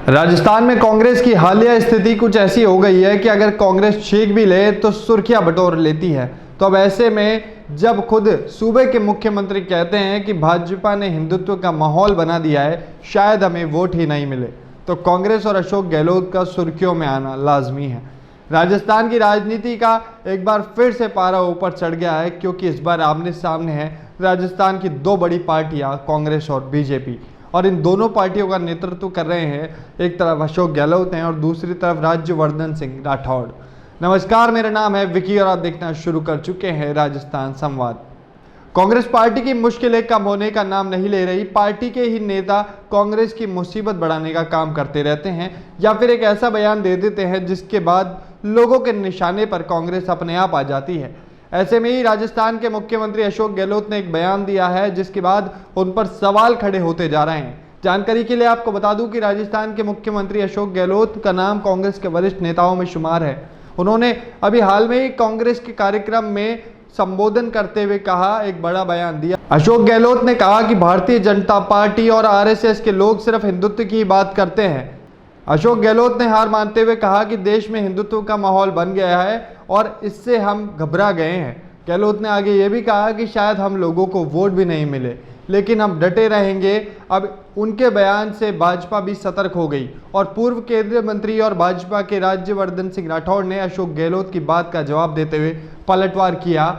राजस्थान में कांग्रेस की हालिया स्थिति कुछ ऐसी हो गई है कि अगर कांग्रेस छींक भी ले तो सुर्खियां बटोर लेती है। तो अब ऐसे में जब खुद सूबे के मुख्यमंत्री कहते हैं कि भाजपा ने हिंदुत्व का माहौल बना दिया है, शायद हमें वोट ही नहीं मिले, तो कांग्रेस और अशोक गहलोत का सुर्खियों में आना लाजमी है। राजस्थान की राजनीति का एक बार फिर से पारा ऊपर चढ़ गया है, क्योंकि इस बार आमने सामने है राजस्थान की दो बड़ी पार्टियां कांग्रेस और बीजेपी, और इन दोनों पार्टियों का नेतृत्व कर रहे हैं एक तरफ अशोक गहलोत हैं और दूसरी तरफ राज्यवर्धन सिंह राठौड़। नमस्कार, मेरा नाम है विकी और आप देखना शुरू कर चुके हैं राजस्थान संवाद। कांग्रेस पार्टी की मुश्किलें कम होने का नाम नहीं ले रही। पार्टी के ही नेता कांग्रेस की मुसीबत बढ़ाने का काम करते रहते हैं या फिर एक ऐसा बयान दे देते हैं जिसके बाद लोगों के निशाने पर कांग्रेस अपने आप आ जाती है। ऐसे में ही राजस्थान के मुख्यमंत्री अशोक गहलोत ने एक बयान दिया है जिसके बाद उन पर सवाल खड़े होते जा रहे हैं। जानकारी के लिए आपको बता दूं कि राजस्थान के मुख्यमंत्री अशोक गहलोत का नाम कांग्रेस के वरिष्ठ नेताओं में शुमार है। उन्होंने अभी हाल में ही कांग्रेस के कार्यक्रम में संबोधन करते हुए कहा, एक बड़ा बयान दिया। अशोक गहलोत ने कहा कि भारतीय जनता पार्टी और आरएसएस के लोग सिर्फ हिंदुत्व की बात करते हैं। अशोक गहलोत ने हार मानते हुए कहा कि देश में हिंदुत्व का माहौल बन गया है और इससे हम घबरा गए हैं। गहलोत ने आगे ये भी कहा कि शायद हम लोगों को वोट भी नहीं मिले, लेकिन हम डटे रहेंगे। अब उनके बयान से भाजपा भी सतर्क हो गई और पूर्व केंद्रीय मंत्री और भाजपा के राज्यवर्धन सिंह राठौड़ ने अशोक गहलोत की बात का जवाब देते हुए पलटवार किया।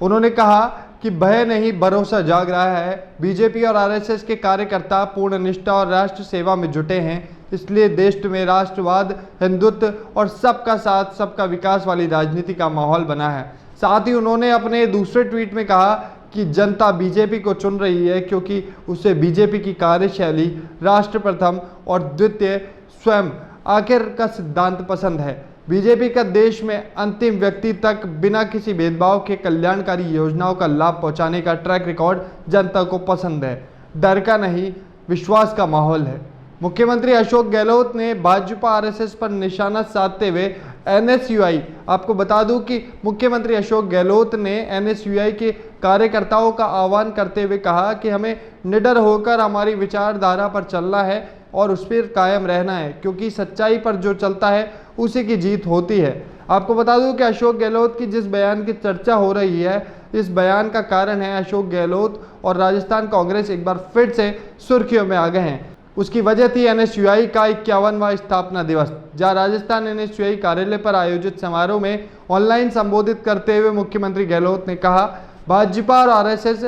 उन्होंने कहा कि भय नहीं, भरोसा जाग रहा है। बीजेपी और आरएसएस के कार्यकर्ता पूर्ण निष्ठा और राष्ट्र सेवा में जुटे हैं, इसलिए देश में राष्ट्रवाद, हिंदुत्व और सबका साथ सबका विकास वाली राजनीति का माहौल बना है। साथ ही उन्होंने अपने दूसरे ट्वीट में कहा कि जनता बीजेपी को चुन रही है क्योंकि उसे बीजेपी की कार्यशैली, राष्ट्र प्रथम और द्वितीय स्वयं आखिर का सिद्धांत पसंद है। बीजेपी का देश में अंतिम व्यक्ति तक बिना किसी भेदभाव के कल्याणकारी योजनाओं का लाभ पहुंचाने का ट्रैक रिकॉर्ड जनता को पसंद है। डर का नहीं, विश्वास का माहौल है। मुख्यमंत्री अशोक गहलोत ने भाजपा आरएसएस पर निशाना साधते हुए एनएसयूआई, आपको बता दूं कि मुख्यमंत्री अशोक गहलोत ने एनएसयूआई के कार्यकर्ताओं का आह्वान करते हुए कहा कि हमें निडर होकर हमारी विचारधारा पर चलना है और उस पर कायम रहना है, क्योंकि सच्चाई पर जो चलता है उसी की जीत होती है। आपको बता दूं कि अशोक गहलोत की जिस बयान की चर्चा हो रही है, इस बयान का कारण है अशोक गहलोत और राजस्थान कांग्रेस एक बार फिर से सुर्खियों में आ गए हैं। उसकी वजह थी एनएसयूआई का 51वां स्थापना दिवस, जहां राजस्थान एनएसयूआई कार्यालय पर आयोजित समारोह में ऑनलाइन संबोधित करते हुए मुख्यमंत्री गहलोत ने कहा, भाजपा और आरएसएस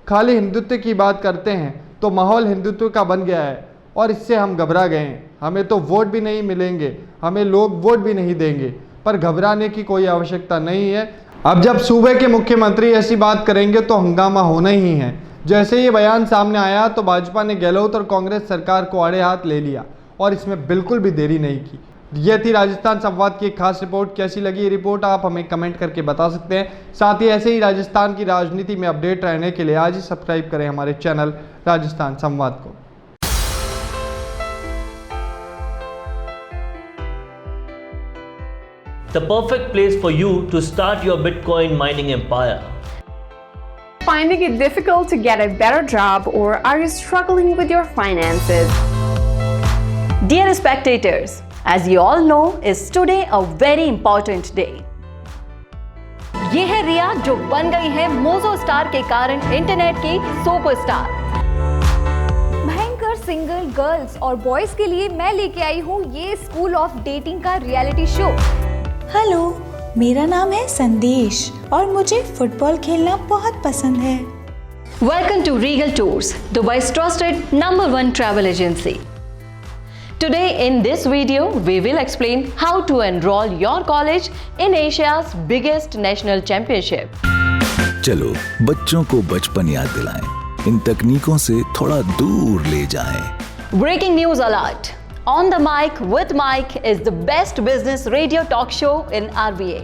खाली हिंदुत्व की बात करते हैं तो माहौल हिंदुत्व का बन गया है और इससे हम घबरा गए हैं। हमें तो वोट भी नहीं मिलेंगे, हमें लोग वोट भी नहीं देंगे, पर घबराने की कोई आवश्यकता नहीं है। अब जब सूबे के मुख्यमंत्री ऐसी बात करेंगे तो हंगामा होना ही है। जैसे ये बयान सामने आया तो भाजपा ने गहलोत और कांग्रेस सरकार को आड़े हाथ ले लिया और इसमें बिल्कुल भी देरी नहीं की। यह थी राजस्थान संवाद की एक खास रिपोर्ट। कैसी लगी ये रिपोर्ट आप हमें कमेंट करके बता सकते हैं। साथ ही ऐसे ही राजस्थान की राजनीति में अपडेट रहने के लिए आज ही सब्सक्राइब करें हमारे चैनल राजस्थान संवाद को। The perfect place for you to start your Bitcoin mining empire. Finding it difficult to get a better job, or are you struggling with your finances? Dear spectators, as you all know, is today a very important day. ये है रिया जो बन गई है mojo star के कारण internet की superstar. भयंकर सिंगल गर्ल्स और बॉयज के लिए मैं लेके आई हूँ ये स्कूल ऑफ डेटिंग का रियलिटी शो। हेलो, मेरा नाम है संदेश और मुझे फुटबॉल खेलना बहुत पसंद है। Welcome to Regal Tours, Dubai's trusted #1 travel agency. Today in this video, we will explain how to enroll your college in Asia's biggest national championship. चलो बच्चों को बचपन याद दिलाएं, इन तकनीकों से थोड़ा दूर ले जाएं। Breaking news alert! On the Mic with Mike is the best business radio talk show in RBA.